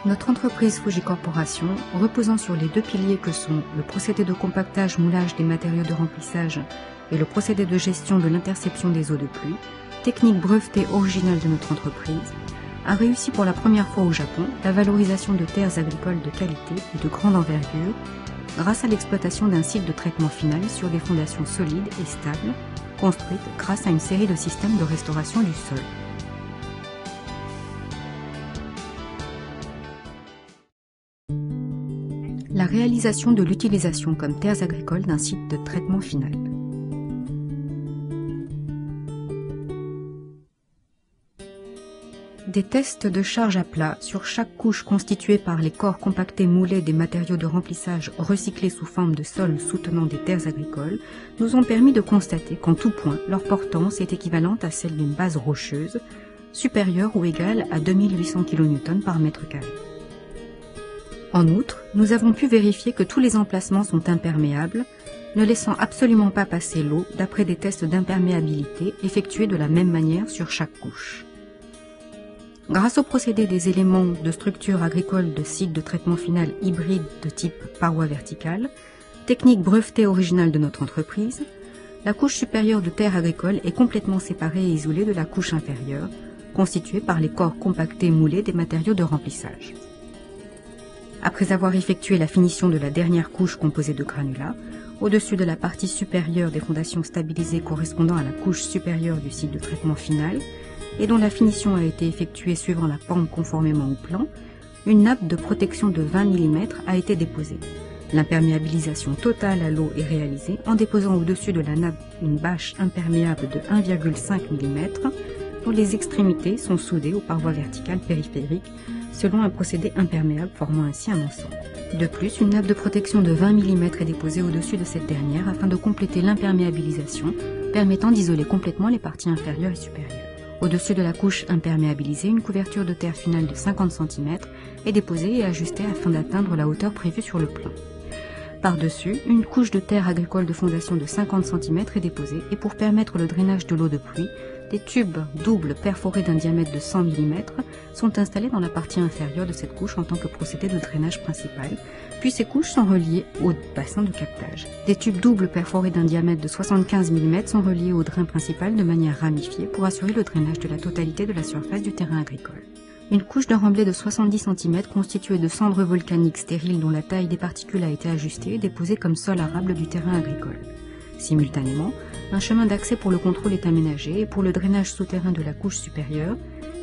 Notre entreprise Fuji Corporation, reposant sur les deux piliers que sont le procédé de compactage-moulage des matériaux de remplissage et le procédé de gestion de l'interception des eaux de pluie, technique brevetée originale de notre entreprise, a réussi pour la première fois au Japon la valorisation de terres agricoles de qualité et de grande envergure grâce à l'exploitation d'un site de traitement final sur des fondations solides et stables, construites grâce à une série de systèmes de restauration du sol. La réalisation de l'utilisation comme terres agricoles d'un site de traitement final. Des tests de charge à plat sur chaque couche constituée par les corps compactés moulés des matériaux de remplissage recyclés sous forme de sol soutenant des terres agricoles nous ont permis de constater qu'en tout point, leur portance est équivalente à celle d'une base rocheuse, supérieure ou égale à 2800 kN par mètre carré. En outre, nous avons pu vérifier que tous les emplacements sont imperméables, ne laissant absolument pas passer l'eau d'après des tests d'imperméabilité effectués de la même manière sur chaque couche. Grâce au procédé des éléments de structure agricole de cycle de traitement final hybride de type paroi verticale, technique brevetée originale de notre entreprise, la couche supérieure de terre agricole est complètement séparée et isolée de la couche inférieure, constituée par les corps compactés moulés des matériaux de remplissage. Après avoir effectué la finition de la dernière couche composée de granulats, au-dessus de la partie supérieure des fondations stabilisées correspondant à la couche supérieure du site de traitement final, et dont la finition a été effectuée suivant la pente conformément au plan, une nappe de protection de 20 mm a été déposée. L'imperméabilisation totale à l'eau est réalisée en déposant au-dessus de la nappe une bâche imperméable de 1,5 mm, dont les extrémités sont soudées aux parois verticales périphériques, selon un procédé imperméable formant ainsi un ensemble. De plus, une nappe de protection de 20 mm est déposée au-dessus de cette dernière afin de compléter l'imperméabilisation, permettant d'isoler complètement les parties inférieures et supérieures. Au-dessus de la couche imperméabilisée, une couverture de terre finale de 50 cm est déposée et ajustée afin d'atteindre la hauteur prévue sur le plan. Par-dessus, une couche de terre agricole de fondation de 50 cm est déposée et pour permettre le drainage de l'eau de pluie, des tubes doubles perforés d'un diamètre de 100 mm sont installés dans la partie inférieure de cette couche en tant que procédé de drainage principal, puis ces couches sont reliées au bassin de captage. Des tubes doubles perforés d'un diamètre de 75 mm sont reliés au drain principal de manière ramifiée pour assurer le drainage de la totalité de la surface du terrain agricole. Une couche de remblai de 70 cm constituée de cendres volcaniques stériles dont la taille des particules a été ajustée est déposée comme sol arable du terrain agricole. Simultanément, un chemin d'accès pour le contrôle est aménagé et pour le drainage souterrain de la couche supérieure,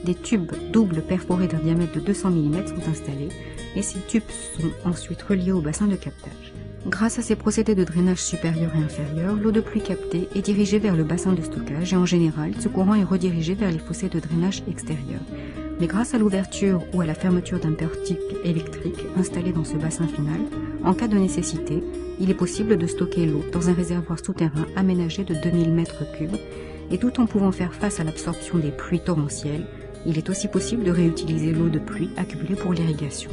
des tubes doubles perforés d'un diamètre de 200 mm sont installés et ces tubes sont ensuite reliés au bassin de captage. Grâce à ces procédés de drainage supérieur et inférieur, l'eau de pluie captée est dirigée vers le bassin de stockage et en général, ce courant est redirigé vers les fossés de drainage extérieurs. Mais grâce à l'ouverture ou à la fermeture d'un portique électrique installé dans ce bassin final, en cas de nécessité, il est possible de stocker l'eau dans un réservoir souterrain aménagé de 2000 m3 et tout en pouvant faire face à l'absorption des pluies torrentielles, il est aussi possible de réutiliser l'eau de pluie accumulée pour l'irrigation.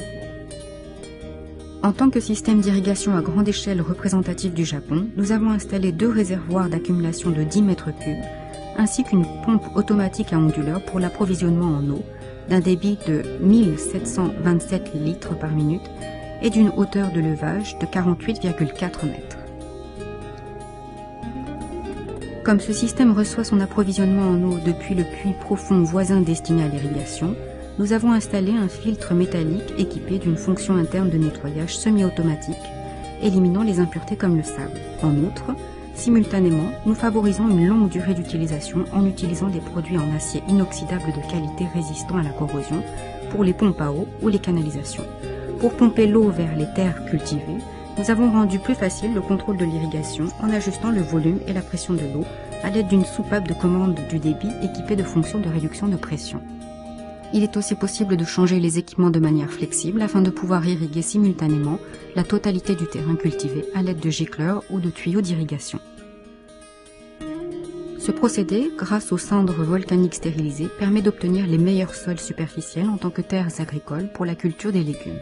En tant que système d'irrigation à grande échelle représentatif du Japon, nous avons installé 2 réservoirs d'accumulation de 10 m3 ainsi qu'une pompe automatique à onduleur pour l'approvisionnement en eau d'un débit de 1727 litres par minute et d'une hauteur de levage de 48,4 mètres. Comme ce système reçoit son approvisionnement en eau depuis le puits profond voisin destiné à l'irrigation, nous avons installé un filtre métallique équipé d'une fonction interne de nettoyage semi-automatique, éliminant les impuretés comme le sable. En outre, simultanément, nous favorisons une longue durée d'utilisation en utilisant des produits en acier inoxydable de qualité résistant à la corrosion pour les pompes à eau ou les canalisations. Pour pomper l'eau vers les terres cultivées, nous avons rendu plus facile le contrôle de l'irrigation en ajustant le volume et la pression de l'eau à l'aide d'une soupape de commande du débit équipée de fonctions de réduction de pression. Il est aussi possible de changer les équipements de manière flexible afin de pouvoir irriguer simultanément la totalité du terrain cultivé à l'aide de gicleurs ou de tuyaux d'irrigation. Ce procédé, grâce aux cendres volcaniques stérilisées, permet d'obtenir les meilleurs sols superficiels en tant que terres agricoles pour la culture des légumes.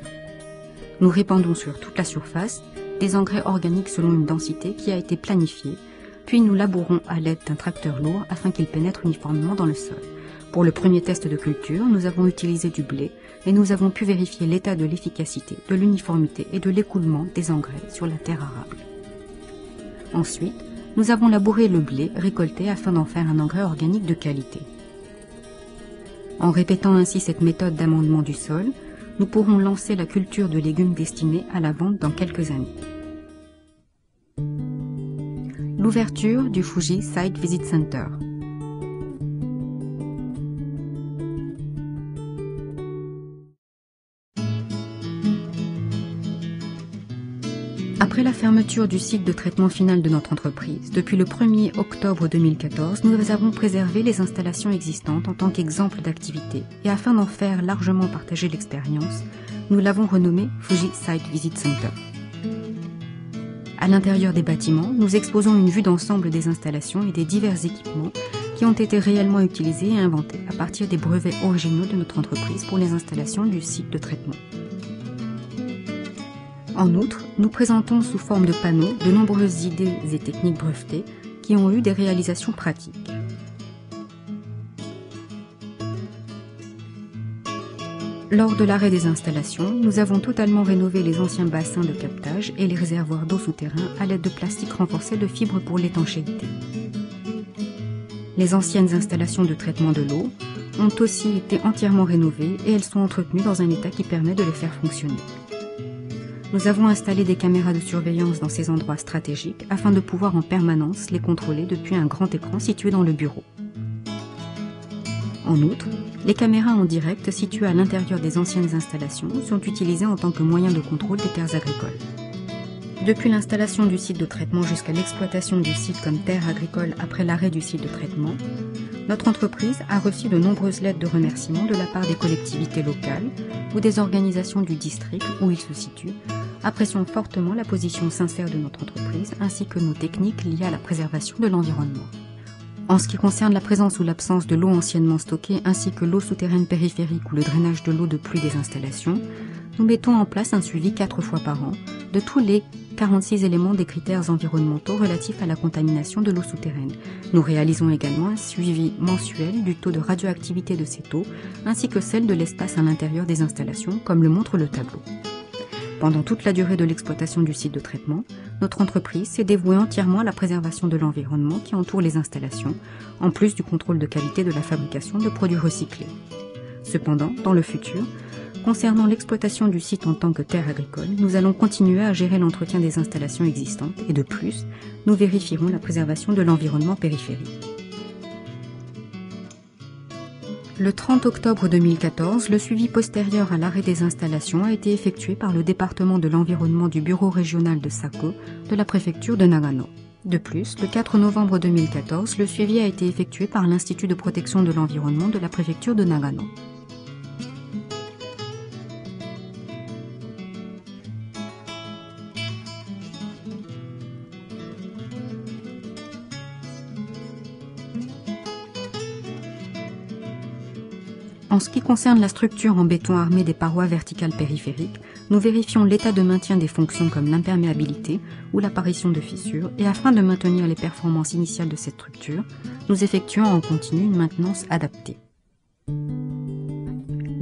Nous répandons sur toute la surface des engrais organiques selon une densité qui a été planifiée, puis nous labourons à l'aide d'un tracteur lourd afin qu'ils pénètrent uniformément dans le sol. Pour le premier test de culture, nous avons utilisé du blé et nous avons pu vérifier l'état de l'efficacité, de l'uniformité et de l'écoulement des engrais sur la terre arable. Ensuite, nous avons labouré le blé récolté afin d'en faire un engrais organique de qualité. En répétant ainsi cette méthode d'amendement du sol, nous pourrons lancer la culture de légumes destinés à la vente dans quelques années. L'ouverture du Fuji Site Visit Center. Après la fermeture du site de traitement final de notre entreprise, depuis le 1er octobre 2014, nous avons préservé les installations existantes en tant qu'exemple d'activité et afin d'en faire largement partager l'expérience, nous l'avons renommé Fuji Site Visit Center. À l'intérieur des bâtiments, nous exposons une vue d'ensemble des installations et des divers équipements qui ont été réellement utilisés et inventés à partir des brevets originaux de notre entreprise pour les installations du site de traitement. En outre, nous présentons sous forme de panneaux de nombreuses idées et techniques brevetées qui ont eu des réalisations pratiques. Lors de l'arrêt des installations, nous avons totalement rénové les anciens bassins de captage et les réservoirs d'eau souterrains à l'aide de plastique renforcé de fibres pour l'étanchéité. Les anciennes installations de traitement de l'eau ont aussi été entièrement rénovées et elles sont entretenues dans un état qui permet de les faire fonctionner. Nous avons installé des caméras de surveillance dans ces endroits stratégiques afin de pouvoir en permanence les contrôler depuis un grand écran situé dans le bureau. En outre, les caméras en direct situées à l'intérieur des anciennes installations sont utilisées en tant que moyen de contrôle des terres agricoles. Depuis l'installation du site de traitement jusqu'à l'exploitation du site comme terre agricole après l'arrêt du site de traitement, notre entreprise a reçu de nombreuses lettres de remerciement de la part des collectivités locales ou des organisations du district où il se situe, appréciant fortement la position sincère de notre entreprise ainsi que nos techniques liées à la préservation de l'environnement. En ce qui concerne la présence ou l'absence de l'eau anciennement stockée ainsi que l'eau souterraine périphérique ou le drainage de l'eau de pluie des installations, nous mettons en place un suivi 4 fois par an de tous les 46 éléments des critères environnementaux relatifs à la contamination de l'eau souterraine. Nous réalisons également un suivi mensuel du taux de radioactivité de cette eau ainsi que celle de l'espace à l'intérieur des installations comme le montre le tableau. Pendant toute la durée de l'exploitation du site de traitement, notre entreprise s'est dévouée entièrement à la préservation de l'environnement qui entoure les installations, en plus du contrôle de qualité de la fabrication de produits recyclés. Cependant, dans le futur, concernant l'exploitation du site en tant que terre agricole, nous allons continuer à gérer l'entretien des installations existantes et de plus, nous vérifierons la préservation de l'environnement périphérique. Le 30 octobre 2014, le suivi postérieur à l'arrêt des installations a été effectué par le département de l'environnement du bureau régional de Sako de la préfecture de Nagano. De plus, le 4 novembre 2014, le suivi a été effectué par l'Institut de protection de l'environnement de la préfecture de Nagano. En ce qui concerne la structure en béton armé des parois verticales périphériques, nous vérifions l'état de maintien des fonctions comme l'imperméabilité ou l'apparition de fissures et afin de maintenir les performances initiales de cette structure, nous effectuons en continu une maintenance adaptée.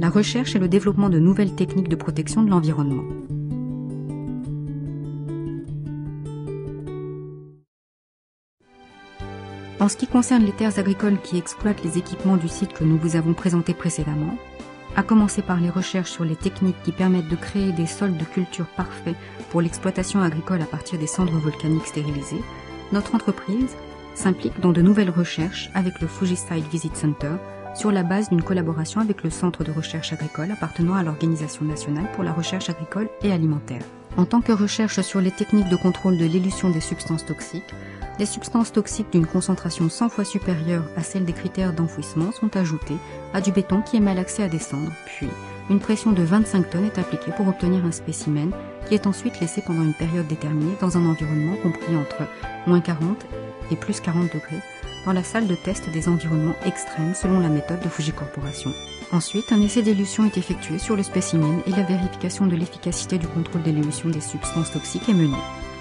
La recherche et le développement de nouvelles techniques de protection de l'environnement. En ce qui concerne les terres agricoles qui exploitent les équipements du site que nous vous avons présenté précédemment, à commencer par les recherches sur les techniques qui permettent de créer des sols de culture parfaits pour l'exploitation agricole à partir des cendres volcaniques stérilisées, notre entreprise s'implique dans de nouvelles recherches avec le Fuji Site Visit Center sur la base d'une collaboration avec le Centre de recherche agricole appartenant à l'Organisation nationale pour la recherche agricole et alimentaire. En tant que recherche sur les techniques de contrôle de l'élution des substances toxiques, les substances toxiques d'une concentration 100 fois supérieure à celle des critères d'enfouissement sont ajoutées à du béton qui est malaxé à des cendres, puis une pression de 25 tonnes est appliquée pour obtenir un spécimen qui est ensuite laissé pendant une période déterminée dans un environnement compris entre -40 et +40 degrés dans la salle de test des environnements extrêmes selon la méthode de Fuji Corporation. Ensuite, un essai d'élution est effectué sur le spécimen et la vérification de l'efficacité du contrôle de l'élution des substances toxiques est menée.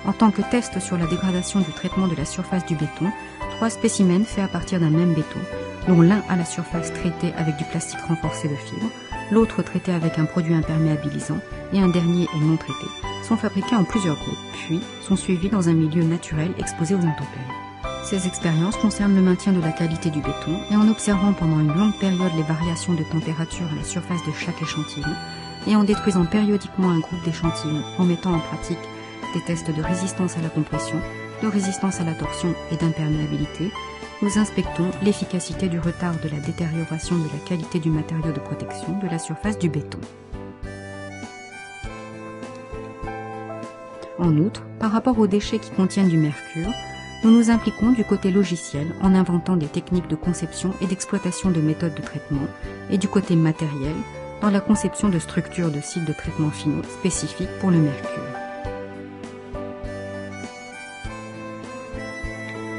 En tant que test sur la dégradation du traitement de la surface du béton, 3 spécimens faits à partir d'un même béton dont l'un a la surface traitée avec du plastique renforcé de fibre, l'autre traité avec un produit imperméabilisant et un dernier est non traité, sont fabriqués en plusieurs groupes, puis sont suivis dans un milieu naturel exposé aux intempéries. Ces expériences concernent le maintien de la qualité du béton et en observant pendant une longue période les variations de température à la surface de chaque échantillon et en détruisant périodiquement un groupe d'échantillons en mettant en pratique des tests de résistance à la compression, de résistance à la torsion et d'imperméabilité, nous inspectons l'efficacité du retard de la détérioration de la qualité du matériau de protection de la surface du béton. En outre, par rapport aux déchets qui contiennent du mercure, nous nous impliquons du côté logiciel en inventant des techniques de conception et d'exploitation de méthodes de traitement, et du côté matériel dans la conception de structures de sites de traitement finaux spécifiques pour le mercure.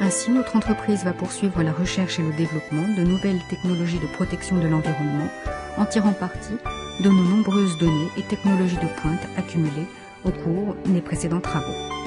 Ainsi, notre entreprise va poursuivre la recherche et le développement de nouvelles technologies de protection de l'environnement en tirant parti de nos nombreuses données et technologies de pointe accumulées au cours des précédents travaux.